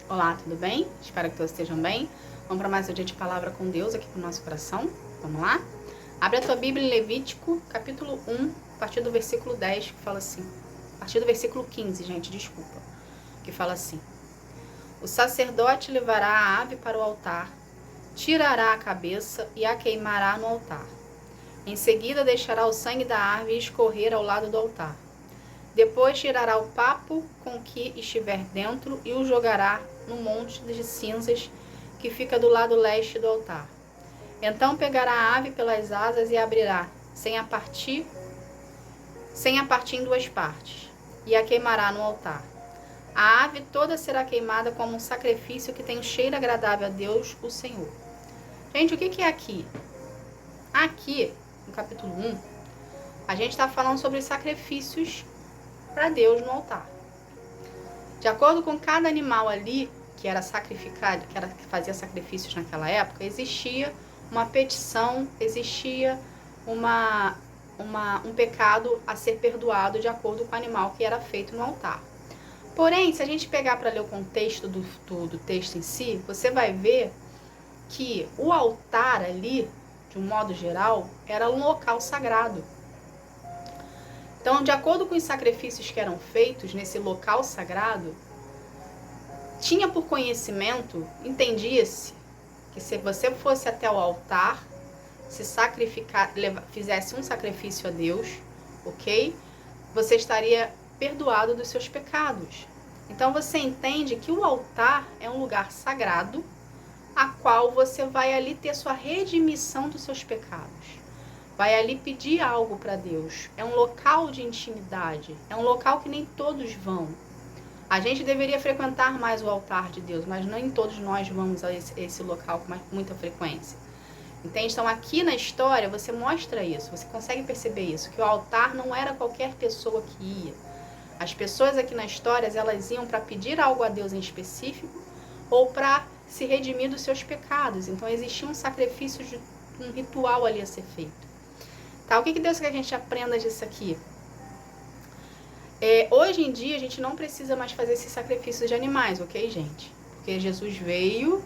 Olá, tudo bem? Espero que todos estejam bem. Vamos para mais um dia de palavra com Deus aqui para o nosso coração. Vamos lá? Abre a tua Bíblia em Levítico, capítulo 1, a partir do versículo 10, que fala assim. A partir do versículo 15, gente, desculpa. Que fala assim: O sacerdote levará a ave para o altar, tirará a cabeça e a queimará no altar. Em seguida, deixará o sangue da ave escorrer ao lado do altar. Depois tirará o papo com que estiver dentro e o jogará no monte de cinzas que fica do lado leste do altar. Então pegará a ave pelas asas e abrirá, sem a partir em duas partes, e a queimará no altar. A ave toda será queimada como um sacrifício que tem um cheiro agradável a Deus, o Senhor. Gente, o que é aqui? Aqui, no capítulo 1, a gente está falando sobre os sacrifícios para Deus no altar. De acordo com cada animal ali que era sacrificado, que fazia sacrifícios naquela época, existia uma petição, existia um pecado a ser perdoado de acordo com o animal que era feito no altar. Porém, se a gente pegar para ler o contexto do texto em si, você vai ver que o altar ali, de um modo geral, era um local sagrado. Então, de acordo com os sacrifícios que eram feitos nesse local sagrado, tinha por conhecimento, entendia-se, que se você fosse até o altar, se fizesse um sacrifício a Deus, ok? Você estaria perdoado dos seus pecados. Então, você entende que o altar é um lugar sagrado, a qual você vai ali ter sua redimissão dos seus pecados. Vai ali pedir algo para Deus. É um local de intimidade. É um local que nem todos vão. A gente deveria frequentar mais o altar de Deus, mas nem todos nós vamos a esse local com muita frequência. Entende? Então, aqui na história, você mostra isso. Você consegue perceber isso. Que o altar não era qualquer pessoa que ia. As pessoas aqui na história, elas iam para pedir algo a Deus em específico ou para se redimir dos seus pecados. Então, existia um sacrifício, um ritual ali a ser feito. Tá, o que Deus quer que a gente aprenda disso aqui? Hoje em dia, a gente não precisa mais fazer esses sacrifícios de animais, ok, gente? Porque Jesus veio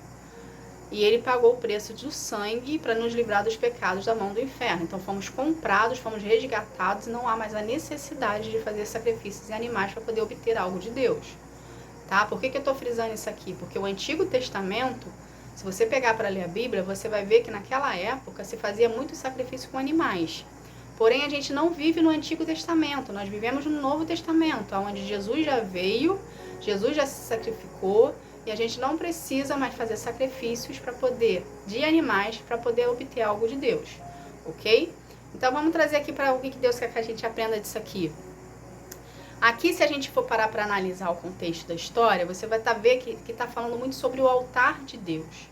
e ele pagou o preço do sangue para nos livrar dos pecados da mão do inferno. Então, fomos comprados, fomos resgatados e não há mais a necessidade de fazer sacrifícios de animais para poder obter algo de Deus. Tá? Por que eu estou frisando isso aqui? Porque o Antigo Testamento, se você pegar para ler a Bíblia, você vai ver que naquela época se fazia muito sacrifício com animais. Porém, a gente não vive no Antigo Testamento, nós vivemos no Novo Testamento, onde Jesus já veio, Jesus já se sacrificou, e a gente não precisa mais fazer sacrifícios de animais para poder obter algo de Deus, ok? Então, vamos trazer aqui para o que Deus quer que a gente aprenda disso aqui. Aqui, se a gente for parar para analisar o contexto da história, você vai ver que está falando muito sobre o altar de Deus.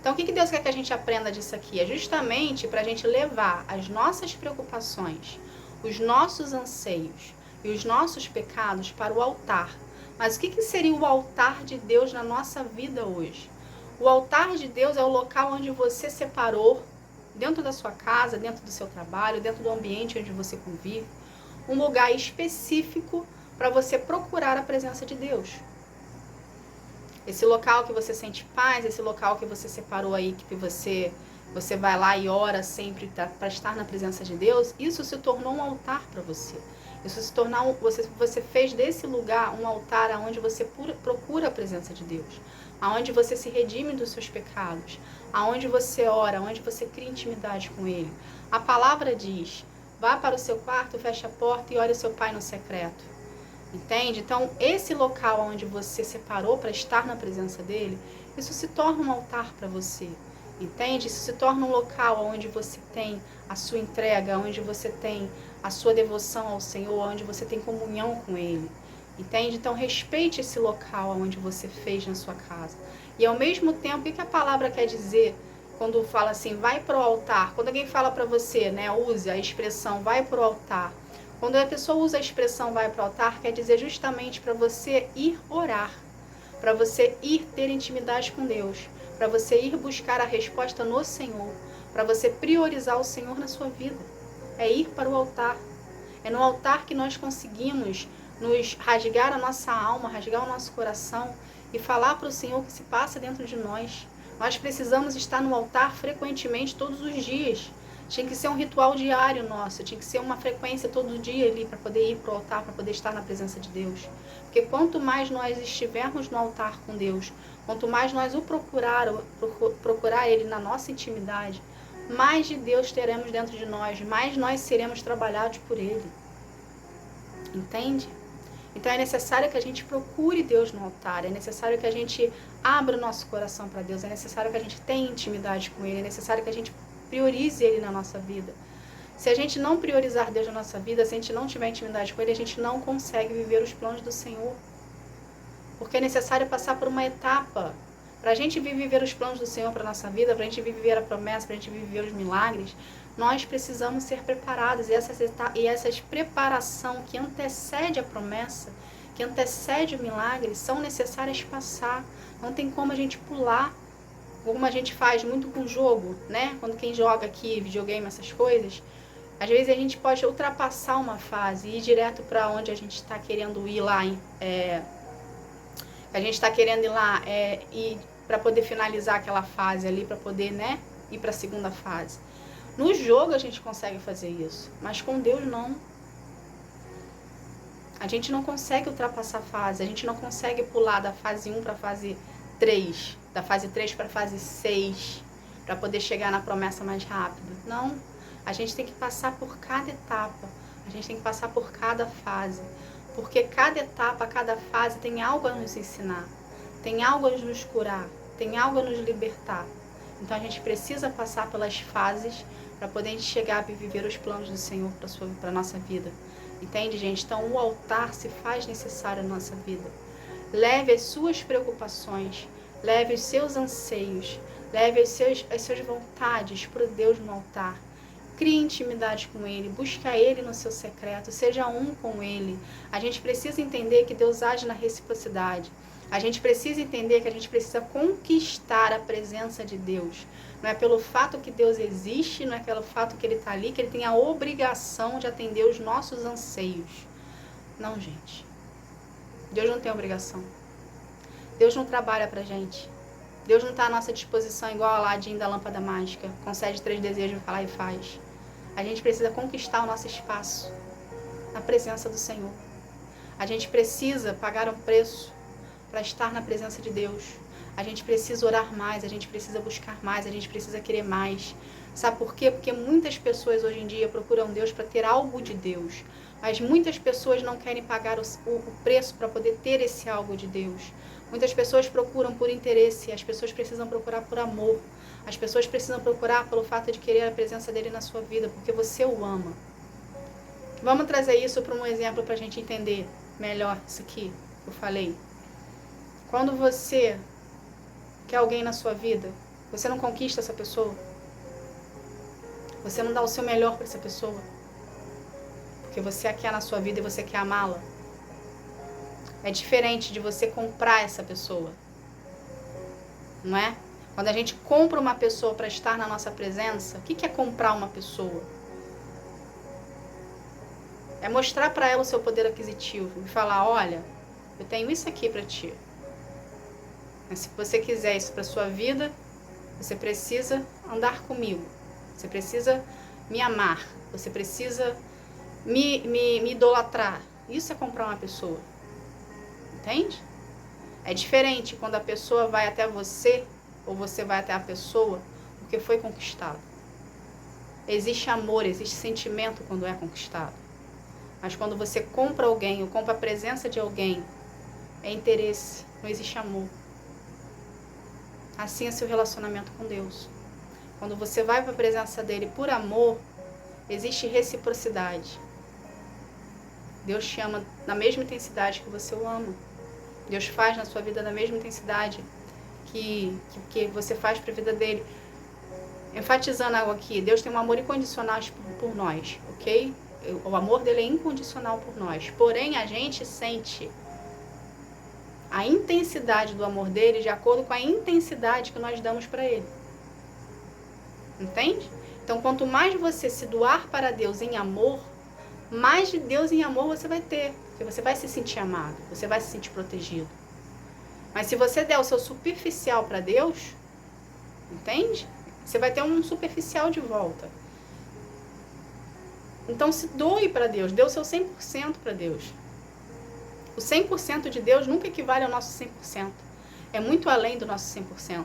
Então, o que Deus quer que a gente aprenda disso aqui? É justamente para a gente levar as nossas preocupações, os nossos anseios e os nossos pecados para o altar. Mas o que seria o altar de Deus na nossa vida hoje? O altar de Deus é o local onde você separou, dentro da sua casa, dentro do seu trabalho, dentro do ambiente onde você convive, um lugar específico para você procurar a presença de Deus. Esse local que você sente paz, esse local que você separou aí, que você vai lá e ora sempre para estar na presença de Deus, isso se tornou um altar para você. Isso se tornou, você fez desse lugar um altar onde você procura a presença de Deus, aonde você se redime dos seus pecados, aonde você ora, aonde você cria intimidade com Ele. A palavra diz: vá para o seu quarto, feche a porta e ore o seu Pai no secreto. Entende? Então, esse local onde você separou para estar na presença dele, isso se torna um altar para você. Entende? Isso se torna um local onde você tem a sua entrega, onde você tem a sua devoção ao Senhor, onde você tem comunhão com Ele. Entende? Então, respeite esse local onde você fez na sua casa. E, ao mesmo tempo, o que a palavra quer dizer quando fala assim, vai para o altar? Quando alguém fala para você, né, use a expressão, vai para o altar. Quando a pessoa usa a expressão vai para o altar, quer dizer justamente para você ir orar, para você ir ter intimidade com Deus, para você ir buscar a resposta no Senhor, para você priorizar o Senhor na sua vida. É ir para o altar. É no altar que nós conseguimos nos rasgar a nossa alma, rasgar o nosso coração e falar para o Senhor o que se passa dentro de nós. Nós precisamos estar no altar frequentemente, todos os dias. Tinha que ser um ritual diário nosso, tinha que ser uma frequência todo dia ali para poder ir para o altar, para poder estar na presença de Deus. Porque quanto mais nós estivermos no altar com Deus, quanto mais nós o procurar Ele na nossa intimidade, mais de Deus teremos dentro de nós, mais nós seremos trabalhados por Ele. Entende? Então é necessário que a gente procure Deus no altar, é necessário que a gente abra o nosso coração para Deus, é necessário que a gente tenha intimidade com Ele, é necessário que a gente priorize Ele na nossa vida. Se a gente não priorizar Deus na nossa vida, se a gente não tiver intimidade com Ele, a gente não consegue viver os planos do Senhor. Porque é necessário passar por uma etapa. Para a gente viver os planos do Senhor para a nossa vida, para a gente viver a promessa, para a gente viver os milagres, nós precisamos ser preparados. E essa preparação que antecede a promessa, que antecede o milagre, são necessárias passar. Não tem como a gente pular, como a gente faz muito com o jogo, né? Quando quem joga aqui, videogame, essas coisas, às vezes a gente pode ultrapassar uma fase e ir direto para onde a gente está querendo ir lá, e para poder finalizar aquela fase ali, para poder, né, ir para a segunda fase. No jogo a gente consegue fazer isso, mas com Deus não. A gente não consegue ultrapassar a fase, a gente não consegue pular da fase 1 para a fase 3, da fase 3 para a fase 6, para poder chegar na promessa mais rápido. Não, a gente tem que passar por cada etapa, a gente tem que passar por cada fase, porque cada etapa, cada fase tem algo a nos ensinar, tem algo a nos curar, tem algo a nos libertar. Então a gente precisa passar pelas fases para poder chegar a viver os planos do Senhor para a nossa vida. Entende, gente? Então o altar se faz necessário na nossa vida. Leve as suas preocupações, leve os seus anseios, leve as suas vontades para o Deus no altar. Crie intimidade com Ele, busca Ele no seu secreto, seja um com Ele. A gente precisa entender que Deus age na reciprocidade. A gente precisa entender que a gente precisa conquistar a presença de Deus. Não é pelo fato que Deus existe, não é pelo fato que Ele está ali, que Ele tem a obrigação de atender os nossos anseios. Não, gente. Deus não tem obrigação. Deus não trabalha pra gente. Deus não está à nossa disposição igual a Aladim da lâmpada mágica. Concede 3 desejos, vai lá e faz. A gente precisa conquistar o nosso espaço na presença do Senhor. A gente precisa pagar um preço para estar na presença de Deus. A gente precisa orar mais, a gente precisa buscar mais, a gente precisa querer mais. Sabe por quê? Porque muitas pessoas hoje em dia procuram Deus para ter algo de Deus. Mas muitas pessoas não querem pagar o preço para poder ter esse algo de Deus. Muitas pessoas procuram por interesse, as pessoas precisam procurar por amor. As pessoas precisam procurar pelo fato de querer a presença dele na sua vida, porque você o ama. Vamos trazer isso para um exemplo para a gente entender melhor isso aqui que eu falei. Quando você quer alguém na sua vida, você não conquista essa pessoa. Você não dá o seu melhor para essa pessoa. Porque você a quer na sua vida e você quer amá-la. É diferente de você comprar essa pessoa. Não é? Quando a gente compra uma pessoa para estar na nossa presença, o que é comprar uma pessoa? É mostrar para ela o seu poder aquisitivo e falar, olha, eu tenho isso aqui para ti. Mas se você quiser isso para sua vida, você precisa andar comigo. Você precisa me amar. Você precisa me idolatrar. Isso é comprar uma pessoa. Entende? É diferente quando a pessoa vai até você ou você vai até a pessoa porque foi conquistado. Existe amor, existe sentimento quando é conquistado. Mas quando você compra alguém ou compra a presença de alguém, é interesse, não existe amor. Assim é seu relacionamento com Deus. Quando você vai para a presença dele por amor, existe reciprocidade. Deus te ama na mesma intensidade que você o ama. Deus faz na sua vida na mesma intensidade que você faz para a vida dele. Enfatizando algo aqui, Deus tem um amor incondicional por nós, ok? O amor dele é incondicional por nós. Porém, a gente sente a intensidade do amor dele de acordo com a intensidade que nós damos para ele. Entende? Então, quanto mais você se doar para Deus em amor, mais de Deus em amor você vai ter. Porque você vai se sentir amado, você vai se sentir protegido. Mas se você der o seu superficial para Deus, entende? Você vai ter um superficial de volta. Então se doe para Deus, dê o seu 100% para Deus. O 100% de Deus nunca equivale ao nosso 100%. É muito além do nosso 100%.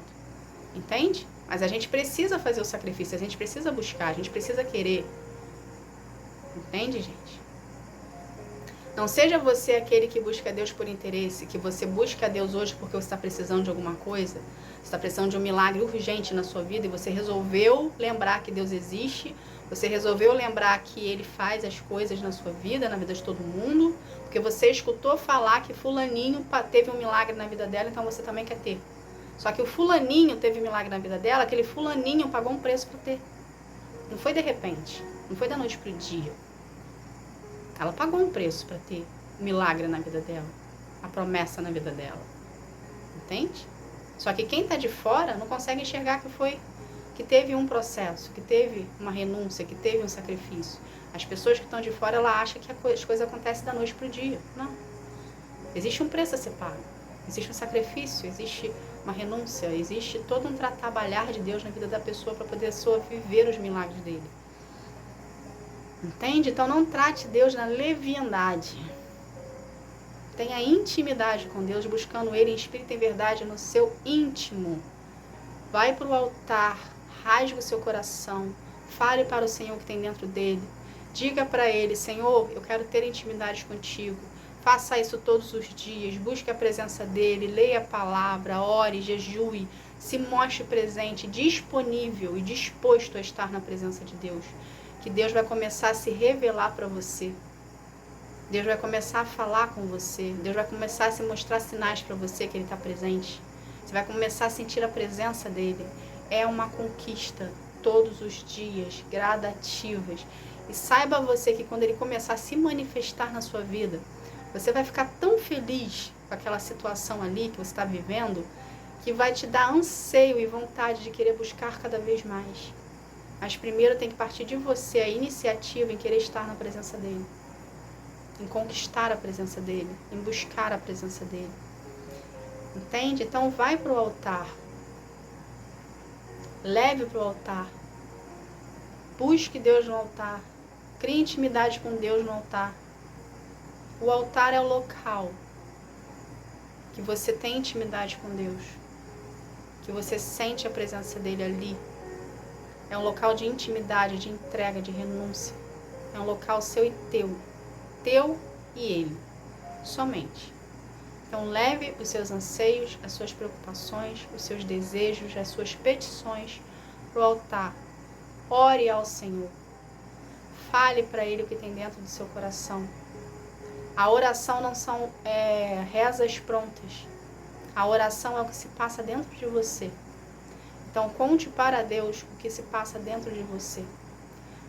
Entende? Mas a gente precisa fazer o sacrifício, a gente precisa buscar, a gente precisa querer. Entende, gente? Não seja você aquele que busca Deus por interesse, que você busca Deus hoje porque você está precisando de alguma coisa, você está precisando de um milagre urgente na sua vida e você resolveu lembrar que Deus existe, você resolveu lembrar que Ele faz as coisas na sua vida, na vida de todo mundo, porque você escutou falar que fulaninho teve um milagre na vida dela, então você também quer ter. Só que o fulaninho teve milagre na vida dela, aquele fulaninho pagou um preço para ter. Não foi de repente, não foi da noite para o dia. Ela pagou um preço para ter um milagre na vida dela, a promessa na vida dela. Entende? Só que quem está de fora não consegue enxergar que teve um processo, que teve uma renúncia, que teve um sacrifício. As pessoas que estão de fora, ela acha que as coisas acontecem da noite para o dia. Não. Existe um preço a ser pago. Existe um sacrifício, existe uma renúncia, existe todo um trabalhar de Deus na vida da pessoa para poder a pessoa viver os milagres dele. Entende? Então não trate Deus na leviandade. Tenha intimidade com Deus, buscando Ele em espírito e em verdade no seu íntimo. Vai para o altar, rasgue o seu coração, fale para o Senhor que tem dentro dele. Diga para Ele, Senhor, eu quero ter intimidade contigo. Faça isso todos os dias, busque a presença dEle, leia a palavra, ore, jejue, se mostre presente, disponível e disposto a estar na presença de Deus. Que Deus vai começar a se revelar para você. Deus vai começar a falar com você. Deus vai começar a se mostrar sinais para você que Ele está presente. Você vai começar a sentir a presença dEle. É uma conquista todos os dias, gradativas. E saiba você que quando Ele começar a se manifestar na sua vida, você vai ficar tão feliz com aquela situação ali que você está vivendo, que vai te dar anseio e vontade de querer buscar cada vez mais. Mas primeiro tem que partir de você a iniciativa em querer estar na presença dEle. Em conquistar a presença dEle. Em buscar a presença dEle. Entende? Então vai para o altar. Leve para o altar. Busque Deus no altar. Crie intimidade com Deus no altar. O altar é o local que você tem intimidade com Deus. Que você sente a presença dEle ali. É um local de intimidade, de entrega, de renúncia. É um local seu e teu. Teu e Ele. Somente. Então leve os seus anseios, as suas preocupações, os seus desejos, as suas petições para o altar. Ore ao Senhor. Fale para Ele o que tem dentro do seu coração. A oração não são rezas prontas. A oração é o que se passa dentro de você. Então, conte para Deus o que se passa dentro de você.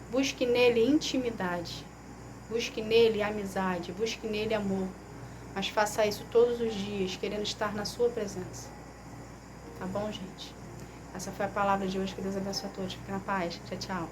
Busque nele intimidade. Busque nele amizade. Busque nele amor. Mas faça isso todos os dias, querendo estar na sua presença. Tá bom, gente? Essa foi a palavra de hoje. Que Deus abençoe a todos. Fique na paz. Tchau, tchau.